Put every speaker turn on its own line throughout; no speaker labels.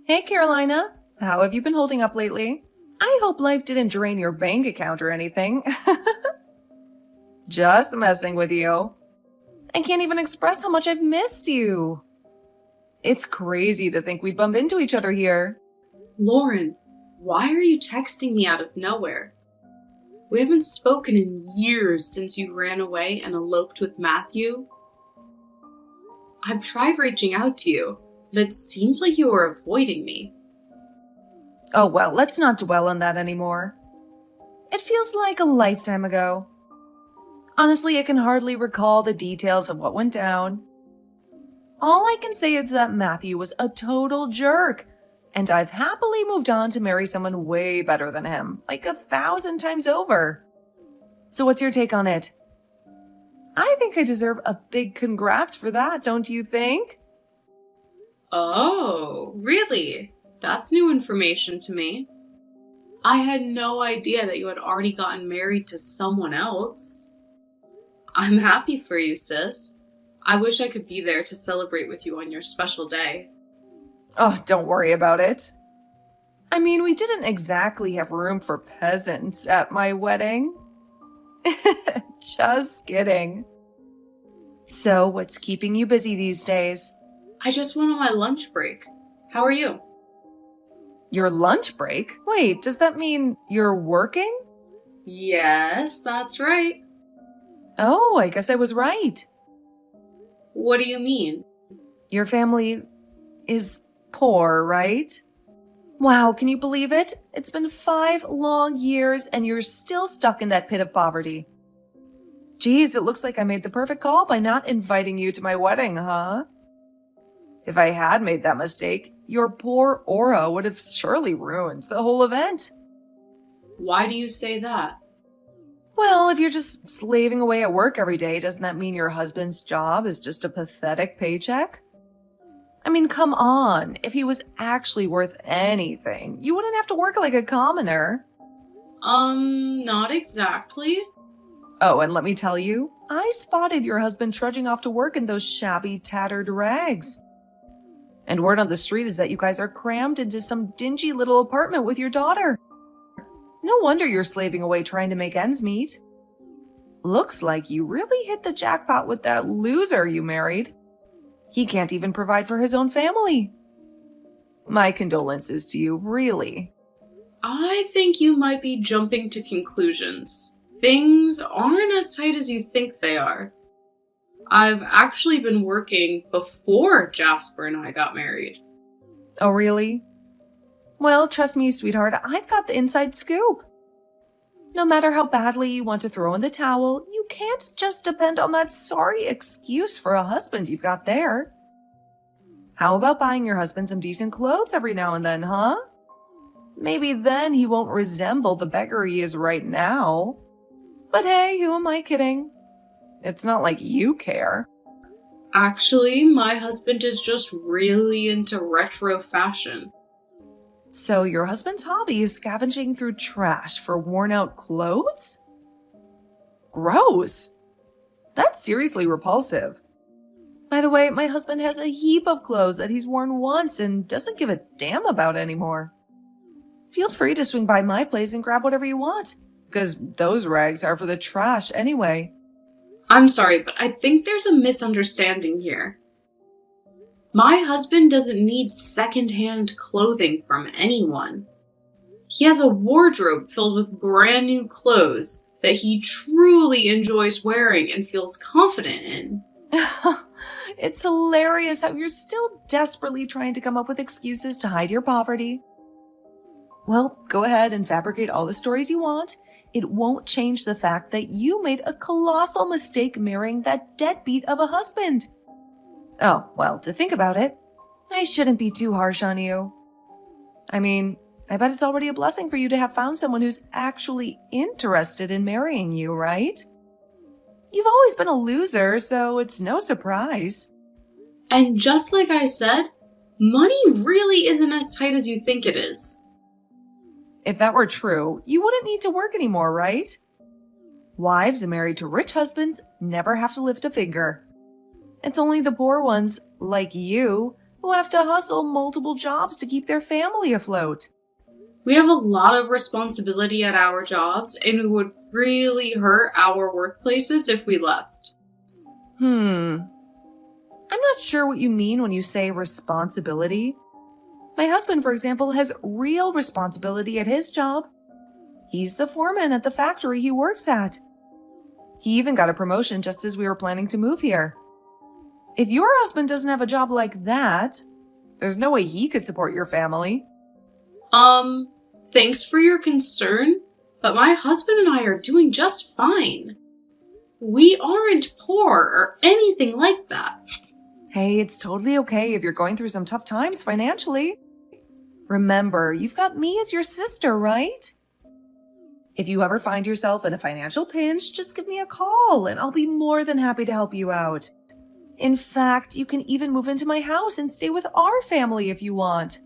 Hey, Carolina. How have you been holding up lately? I hope life didn't drain your bank account or anything. Just messing with you. I can't even express how much I've missed you. It's crazy to think we'd bump into each other here.
Lauren, why are you texting me out of nowhere? We haven't spoken in years since you ran away and eloped with Matthew. I've tried reaching out to you, but it seems like you are avoiding me.
Oh well, let's not dwell on that anymore. It feels like a lifetime ago. Honestly, I can hardly recall the details of what went down. All I can say is that Matthew was a total jerk, and I've happily moved on to marry someone way better than him, like 1,000 times over. So what's your take on it? I think I deserve a big congrats for that, don't you think?
Oh, really? That's new information to me. I had no idea that you had already gotten married to someone else. I'm happy for you, sis. I wish I could be there to celebrate with you on your special day.
Oh, don't worry about it. I mean, we didn't exactly have room for peasants at my wedding. Just kidding. So, what's keeping you busy these days?
I just went on my lunch break. How are you?
Your lunch break? Wait, does that mean you're working?
Yes, that's right.
Oh, I guess I was right.
What do you mean?
Your family is poor, right? Wow, can you believe it? It's been 5 long years and you're still stuck in that pit of poverty. Geez, it looks like I made the perfect call by not inviting you to my wedding, huh? If I had made that mistake, your poor aura would have surely ruined the whole event.
Why do you say that?
Well, if you're just slaving away at work every day, doesn't that mean your husband's job is just a pathetic paycheck? I mean, come on. If he was actually worth anything, you wouldn't have to work like a commoner.
Not exactly.
Oh, and let me tell you, I spotted your husband trudging off to work in those shabby, tattered rags. And word on the street is that you guys are crammed into some dingy little apartment with your daughter. No wonder you're slaving away trying to make ends meet. Looks like you really hit the jackpot with that loser you married. He can't even provide for his own family. My condolences to you, really.
I think you might be jumping to conclusions. Things aren't as tight as you think they are. I've actually been working before Jasper and I got married.
Oh, really? Well, trust me, sweetheart, I've got the inside scoop. No matter how badly you want to throw in the towel, you can't just depend on that sorry excuse for a husband you've got there. How about buying your husband some decent clothes every now and then, huh? Maybe then he won't resemble the beggar he is right now. But hey, who am I kidding? It's not like you care.
Actually, my husband is just really into retro fashion.
So your husband's hobby is scavenging through trash for worn-out clothes? Gross. That's seriously repulsive. By the way, my husband has a heap of clothes that he's worn once and doesn't give a damn about anymore. Feel free to swing by my place and grab whatever you want, because those rags are for the trash anyway.
I'm sorry, but I think there's a misunderstanding here. My husband doesn't need secondhand clothing from anyone. He has a wardrobe filled with brand new clothes that he truly enjoys wearing and feels confident in.
It's hilarious how you're still desperately trying to come up with excuses to hide your poverty. Well, go ahead and fabricate all the stories you want. It won't change the fact that you made a colossal mistake marrying that deadbeat of a husband. Oh, well, to think about it, I shouldn't be too harsh on you. I mean, I bet it's already a blessing for you to have found someone who's actually interested in marrying you, right? You've always been a loser, so it's no surprise.
And just like I said, money really isn't as tight as you think it is.
If that were true, you wouldn't need to work anymore, right? Wives married to rich husbands never have to lift a finger. It's only the poor ones, like you, who have to hustle multiple jobs to keep their family afloat.
We have a lot of responsibility at our jobs, and it would really hurt our workplaces if we left.
I'm not sure what you mean when you say responsibility. My husband, for example, has real responsibility at his job. He's the foreman at the factory he works at. He even got a promotion just as we were planning to move here. If your husband doesn't have a job like that, there's no way he could support your family.
Thanks for your concern, but my husband and I are doing just fine. We aren't poor or anything like that.
Hey, it's totally okay if you're going through some tough times financially. Remember, you've got me as your sister, right? If you ever find yourself in a financial pinch, just give me a call and I'll be more than happy to help you out. In fact, you can even move into my house and stay with our family if you want.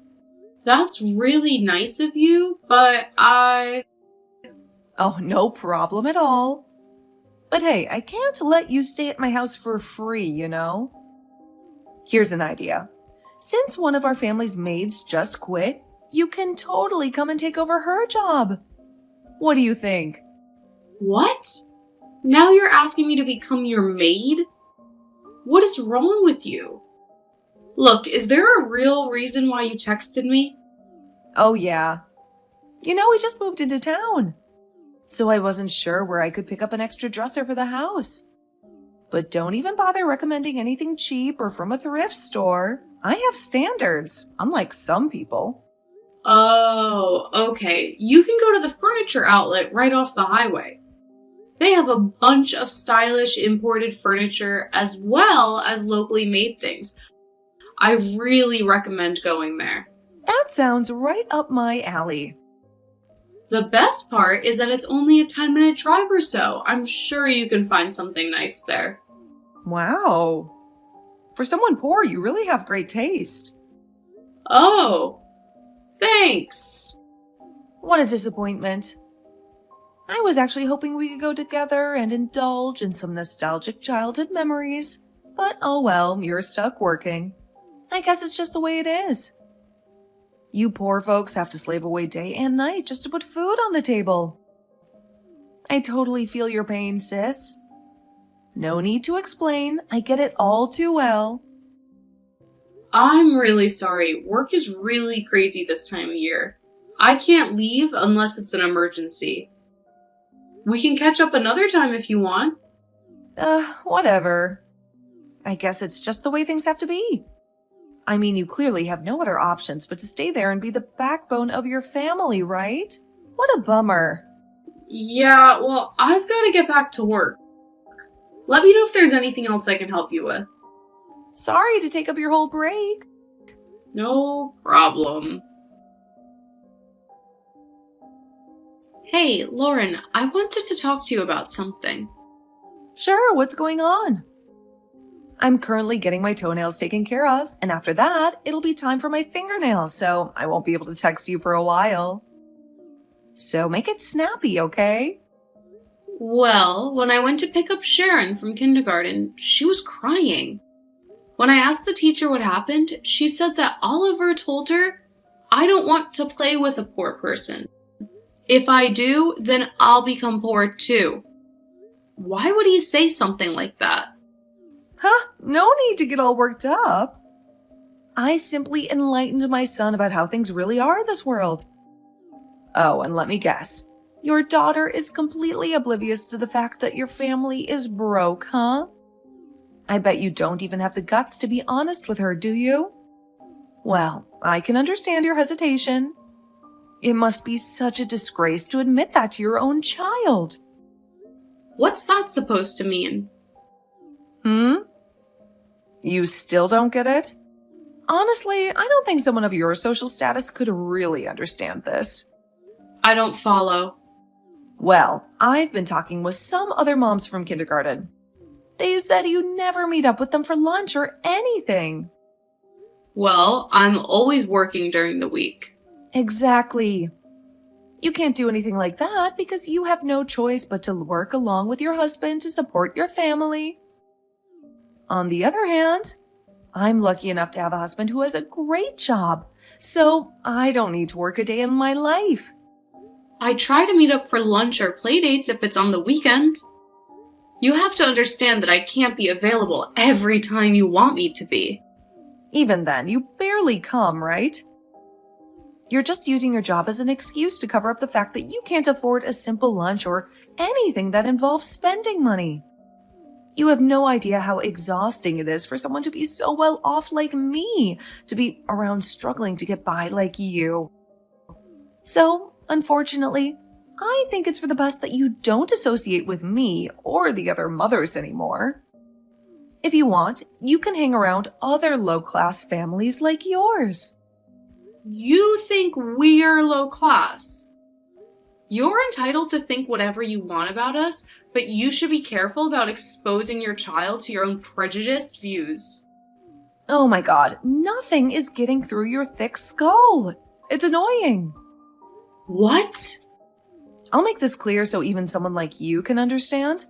That's really nice of you, but
Oh, no problem at all. But hey, I can't let you stay at my house for free, you know? Here's an idea. Since one of our family's maids just quit, you can totally come and take over her job. What do you think?
What? Now you're asking me to become your maid? What is wrong with you? Look, is there a real reason why you texted me?
Oh, yeah. You know, we just moved into town. So I wasn't sure where I could pick up an extra dresser for the house. But don't even bother recommending anything cheap or from a thrift store. I have standards, unlike some people.
Oh, okay. You can go to the furniture outlet right off the highway. They have a bunch of stylish imported furniture as well as locally made things. I really recommend going there.
That sounds right up my alley.
The best part is that it's only a 10-minute drive or so. I'm sure you can find something nice there.
Wow. For someone poor, you really have great taste.
Oh, thanks.
What a disappointment. I was actually hoping we could go together and indulge in some nostalgic childhood memories. But oh well, you're stuck working. I guess it's just the way it is. You poor folks have to slave away day and night just to put food on the table. I totally feel your pain, sis. No need to explain. I get it all too well.
I'm really sorry. Work is really crazy this time of year. I can't leave unless it's an emergency. We can catch up another time if you want.
Whatever. I guess it's just the way things have to be. I mean, you clearly have no other options but to stay there and be the backbone of your family, right? What a bummer.
Yeah, well, I've got to get back to work. Let me know if there's anything else I can help you with.
Sorry to take up your whole break.
No problem. Hey, Lauren, I wanted to talk to you about something.
Sure, what's going on? I'm currently getting my toenails taken care of, and after that, it'll be time for my fingernails, so I won't be able to text you for a while. So make it snappy, okay?
Well, when I went to pick up Sharon from kindergarten, she was crying. When I asked the teacher what happened, she said that Oliver told her, "I don't want to play with a poor person. If I do, then I'll become poor too." Why would he say something like that?
No need to get all worked up. I simply enlightened my son about how things really are in this world. Oh, and let me guess. Your daughter is completely oblivious to the fact that your family is broke, huh? I bet you don't even have the guts to be honest with her, do you? Well, I can understand your hesitation. It must be such a disgrace to admit that to your own child.
What's that supposed to mean?
You still don't get it? Honestly, I don't think someone of your social status could really understand this.
I don't follow.
Well, I've been talking with some other moms from kindergarten. They said you never meet up with them for lunch or anything.
Well, I'm always working during the week.
Exactly. You can't do anything like that because you have no choice but to work along with your husband to support your family. On the other hand, I'm lucky enough to have a husband who has a great job, so I don't need to work a day in my life.
I try to meet up for lunch or play dates if it's on the weekend. You have to understand that I can't be available every time you want me to be.
Even then, you barely come, right? You're just using your job as an excuse to cover up the fact that you can't afford a simple lunch or anything that involves spending money. You have no idea how exhausting it is for someone to be so well off like me, to be around struggling to get by like you. So, unfortunately, I think it's for the best that you don't associate with me or the other mothers anymore. If you want, you can hang around other low-class families like yours.
You think we're low class. You're entitled to think whatever you want about us, but you should be careful about exposing your child to your own prejudiced views.
Oh my god, nothing is getting through your thick skull. It's annoying.
What?
I'll make this clear so even someone like you can understand.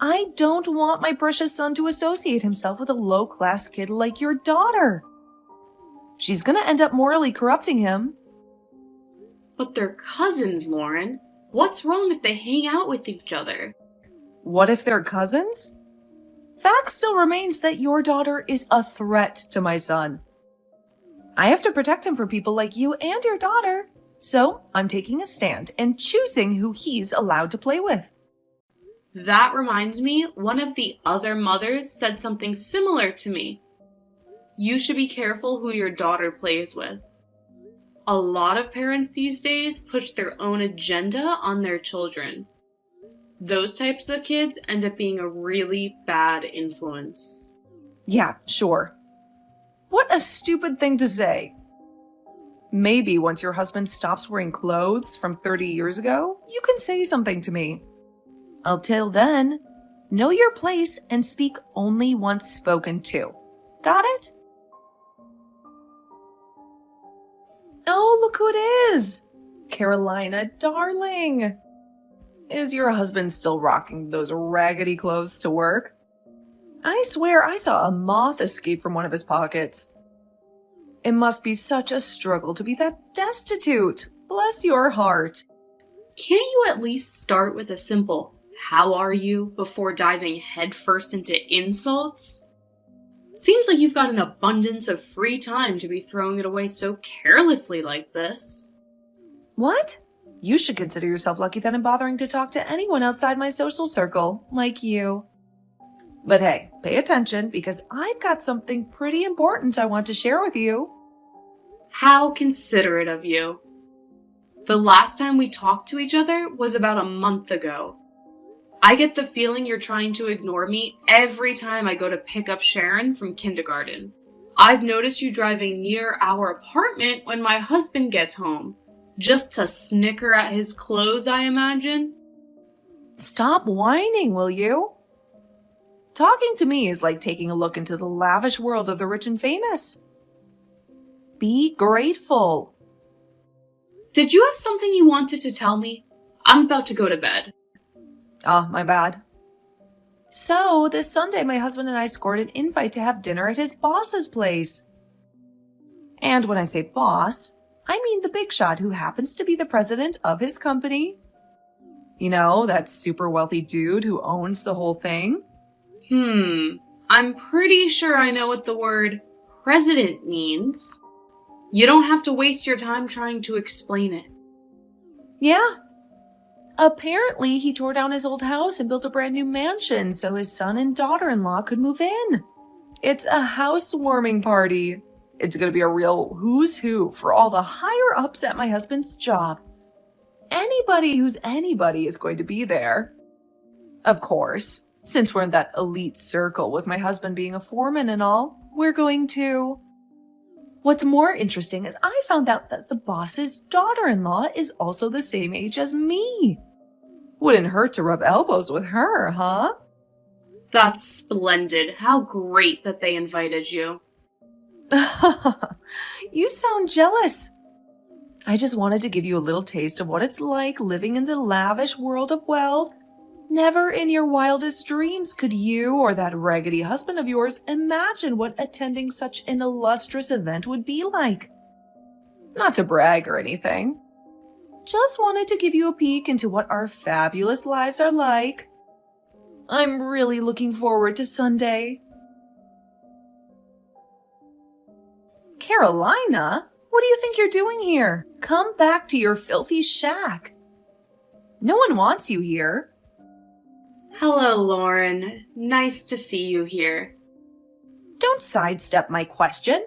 I don't want my precious son to associate himself with a low-class kid like your daughter. She's gonna end up morally corrupting him.
But they're cousins, Lauren. What's wrong if they hang out with each other?
What if they're cousins? Fact still remains that your daughter is a threat to my son. I have to protect him from people like you and your daughter. So I'm taking a stand and choosing who he's allowed to play with.
That reminds me, one of the other mothers said something similar to me. You should be careful who your daughter plays with. A lot of parents these days push their own agenda on their children. Those types of kids end up being a really bad influence.
Yeah, sure. What a stupid thing to say. Maybe once your husband stops wearing clothes from 30 years ago, you can say something to me. Until then, know your place and speak only once spoken to. Got it? Oh, look who it is! Carolina, darling! Is your husband still rocking those raggedy clothes to work? I swear I saw a moth escape from one of his pockets. It must be such a struggle to be that destitute. Bless your heart.
Can't you at least start with a simple, "How are you?" before diving headfirst into insults? Seems like you've got an abundance of free time to be throwing it away so carelessly like this.
What? You should consider yourself lucky that I'm bothering to talk to anyone outside my social circle, like you. But hey, pay attention because I've got something pretty important I want to share with you.
How considerate of you. The last time we talked to each other was about a month ago. I get the feeling you're trying to ignore me every time I go to pick up Sharon from kindergarten. I've noticed you driving near our apartment when my husband gets home. Just to snicker at his clothes, I imagine.
Stop whining, will you? Talking to me is like taking a look into the lavish world of the rich and famous. Be grateful.
Did you have something you wanted to tell me? I'm about to go to bed.
Oh, my bad. So, this Sunday, my husband and I scored an invite to have dinner at his boss's place. And when I say boss, I mean the big shot who happens to be the president of his company. You know, that super wealthy dude who owns the whole thing.
I'm pretty sure I know what the word president means. You don't have to waste your time trying to explain it.
Yeah. Apparently, he tore down his old house and built a brand new mansion so his son and daughter-in-law could move in. It's a housewarming party. It's going to be a real who's who for all the higher-ups at my husband's job. Anybody who's anybody is going to be there. Of course, since we're in that elite circle with my husband being a foreman and all, we're going to... What's more interesting is I found out that the boss's daughter-in-law is also the same age as me. Wouldn't hurt to rub elbows with her, huh?
That's splendid. How great that they invited you.
You sound jealous. I just wanted to give you a little taste of what it's like living in the lavish world of wealth Never in your wildest dreams could you or that raggedy husband of yours imagine what attending such an illustrious event would be like. Not to brag or anything. Just wanted to give you a peek into what our fabulous lives are like. I'm really looking forward to Sunday. Carolina, what do you think you're doing here? Come back to your filthy shack. No one wants you here.
Hello, Lauren. Nice to see you here.
Don't sidestep my question.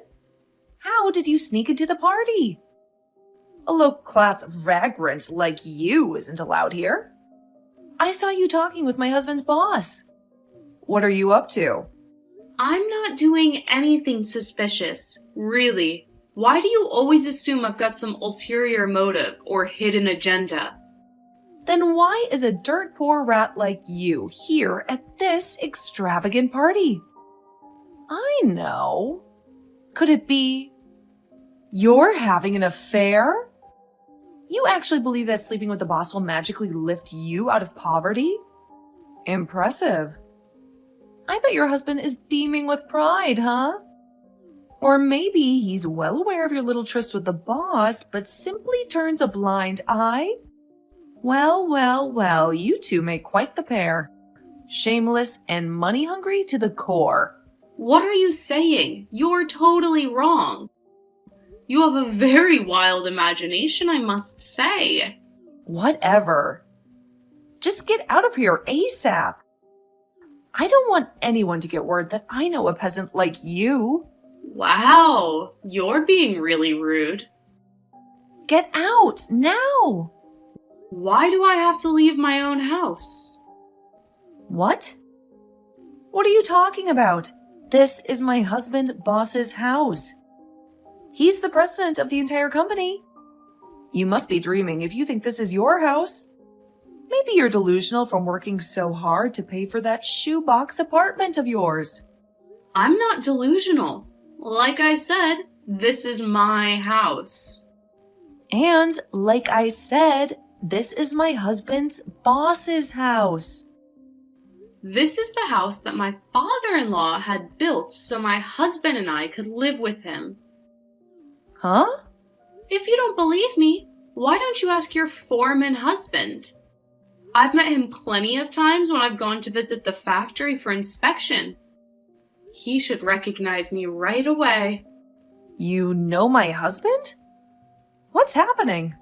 How did you sneak into the party? A low-class vagrant like you isn't allowed here. I saw you talking with my husband's boss. What are you up to?
I'm not doing anything suspicious, really. Why do you always assume I've got some ulterior motive or hidden agenda?
Then why is a dirt poor rat like you here at this extravagant party? I know. Could it be you're having an affair? You actually believe that sleeping with the boss will magically lift you out of poverty? Impressive. I bet your husband is beaming with pride, huh? Or maybe he's well aware of your little tryst with the boss, but simply turns a blind eye? Well, you two make quite the pair. Shameless and money-hungry to the core.
What are you saying? You're totally wrong. You have a very wild imagination, I must say.
Whatever. Just get out of here ASAP. I don't want anyone to get word that I know a peasant like you.
Wow, you're being really rude.
Get out, now!
Why do I have to leave my own house?
What? What are you talking about? This is my husband boss's house. He's the president of the entire company. You must be dreaming if you think this is your house. Maybe you're delusional from working so hard to pay for that shoebox apartment of yours.
I'm not delusional. Like I said, this is my house.
And like I said, this is my husband's boss's house.
This is the house that my father-in-law had built so my husband and I could live with him.
Huh?
If you don't believe me, why don't you ask your foreman husband? I've met him plenty of times when I've gone to visit the factory for inspection. He should recognize me right away.
You know my husband? What's happening?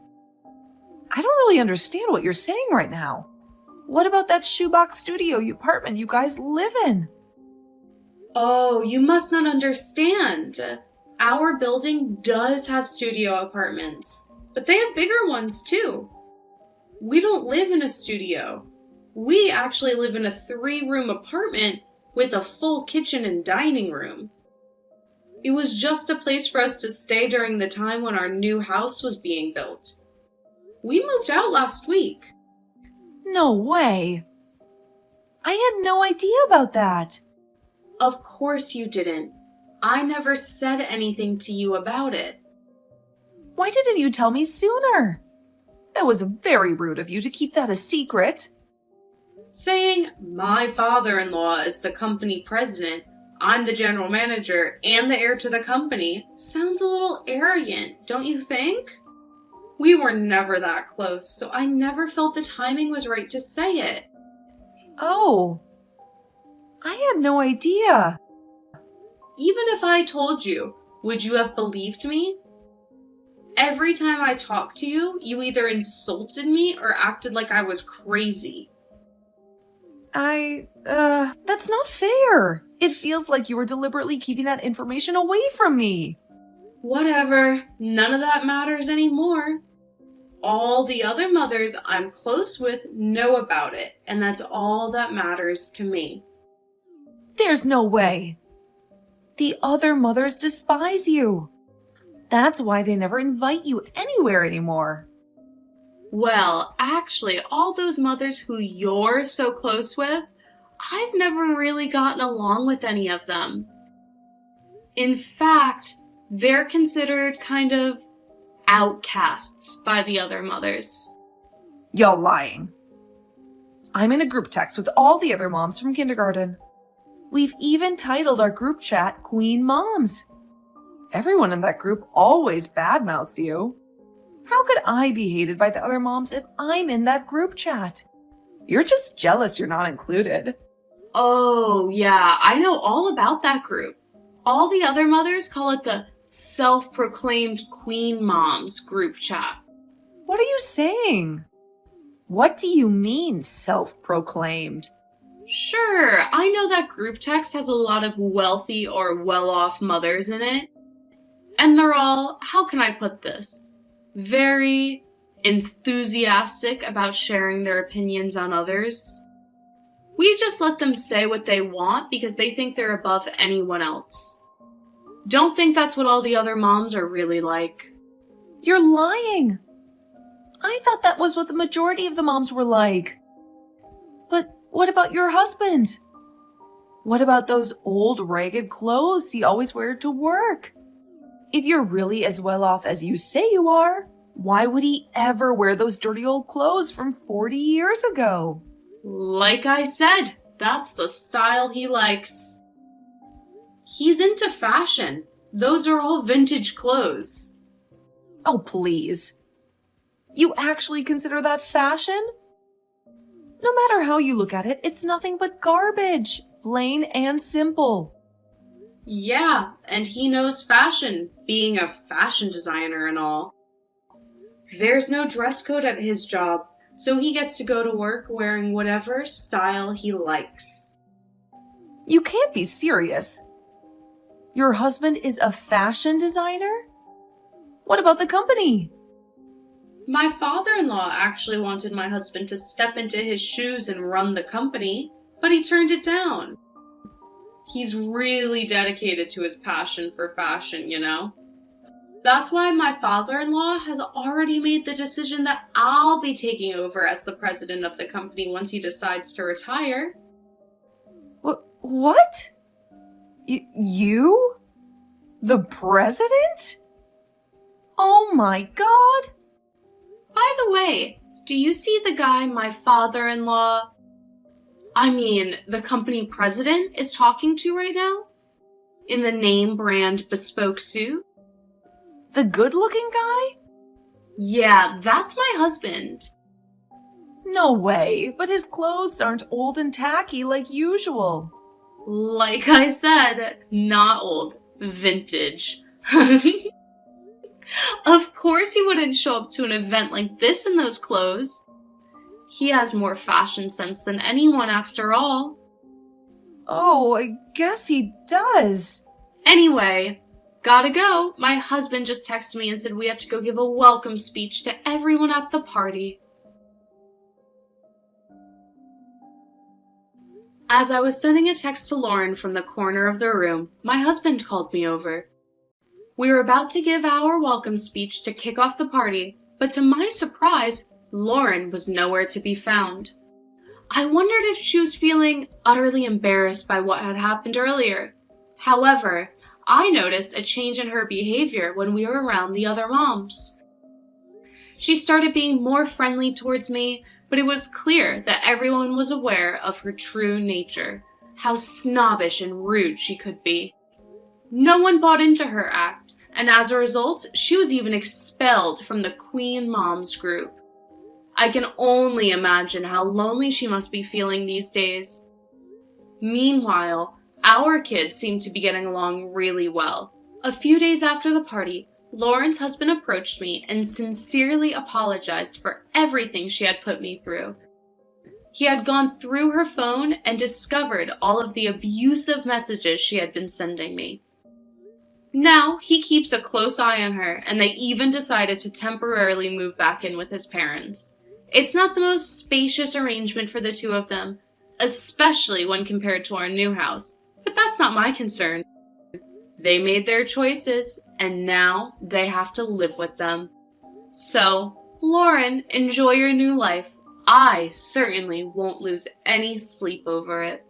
I don't really understand what you're saying right now. What about that shoebox studio apartment you guys live in?
Oh, you must not understand. Our building does have studio apartments, but they have bigger ones too. We don't live in a studio. We actually live in a 3-room apartment with a full kitchen and dining room. It was just a place for us to stay during the time when our new house was being built. We moved out last week.
No way. I had no idea about that.
Of course you didn't. I never said anything to you about it.
Why didn't you tell me sooner? That was very rude of you to keep that a secret.
Saying my father-in-law is the company president, I'm the general manager, and the heir to the company sounds a little arrogant, don't you think? We were never that close, so I never felt the timing was right to say it.
Oh, I had no idea.
Even if I told you, would you have believed me? Every time I talked to you, you either insulted me or acted like I was crazy.
That's not fair. It feels like you were deliberately keeping that information away from me.
Whatever, none of that matters anymore. All the other mothers I'm close with know about it, and that's all that matters to me.
There's no way. The other mothers despise you. That's why they never invite you anywhere anymore.
Well, actually, all those mothers who you're so close with, I've never really gotten along with any of them. In fact, they're considered kind of outcasts by the other mothers.
You're lying. I'm in a group text with all the other moms from kindergarten. We've even titled our group chat Queen Moms. Everyone in that group always badmouths you. How could I be hated by the other moms if I'm in that group chat? You're just jealous you're not included.
Oh, yeah, I know all about that group. All the other mothers call it the self-proclaimed Queen Moms group chat.
What are you saying? What do you mean, self-proclaimed?
Sure, I know that group text has a lot of wealthy or well-off mothers in it. And they're all, how can I put this? Very enthusiastic about sharing their opinions on others. We just let them say what they want because they think they're above anyone else. Don't think that's what all the other moms are really like.
You're lying. I thought that was what the majority of the moms were like. But what about your husband? What about those old ragged clothes he always wears to work? If you're really as well off as you say you are, why would he ever wear those dirty old clothes from 40 years ago?
Like I said, that's the style he likes. He's into fashion. Those are all vintage clothes.
Oh, please. You actually consider that fashion? No matter how you look at it, it's nothing but garbage, plain and simple.
Yeah, and he knows fashion, being a fashion designer and all. There's no dress code at his job, so he gets to go to work wearing whatever style he likes.
You can't be serious. Your husband is a fashion designer? What about the company?
My father-in-law actually wanted my husband to step into his shoes and run the company, but he turned it down. He's really dedicated to his passion for fashion, you know? That's why my father-in-law has already made the decision that I'll be taking over as the president of the company once he decides to retire.
What? You? The president? Oh my God!
By the way, do you see the guy my father-in-law, the company president is talking to right now? In the name brand bespoke suit?
The good-looking guy?
Yeah, that's my husband.
No way, but his clothes aren't old and tacky like usual.
Like I said, not old, vintage. Of course he wouldn't show up to an event like this in those clothes. He has more fashion sense than anyone after all.
Oh, I guess he does.
Anyway, gotta go. My husband just texted me and said we have to go give a welcome speech to everyone at the party. As I was sending a text to Lauren from the corner of the room, my husband called me over. We were about to give our welcome speech to kick off the party, but to my surprise, Lauren was nowhere to be found. I wondered if she was feeling utterly embarrassed by what had happened earlier. However, I noticed a change in her behavior when we were around the other moms. She started being more friendly towards me, but it was clear that everyone was aware of her true nature, how snobbish and rude she could be. No one bought into her act, and as a result, she was even expelled from the Queen Moms group. I can only imagine how lonely she must be feeling these days. Meanwhile, our kids seem to be getting along really well. A few days after the party, Lauren's husband approached me and sincerely apologized for everything she had put me through. He had gone through her phone and discovered all of the abusive messages she had been sending me. Now, he keeps a close eye on her, and they even decided to temporarily move back in with his parents. It's not the most spacious arrangement for the two of them, especially when compared to our new house, but that's not my concern. They made their choices, and now they have to live with them. So, Lauren, enjoy your new life. I certainly won't lose any sleep over it.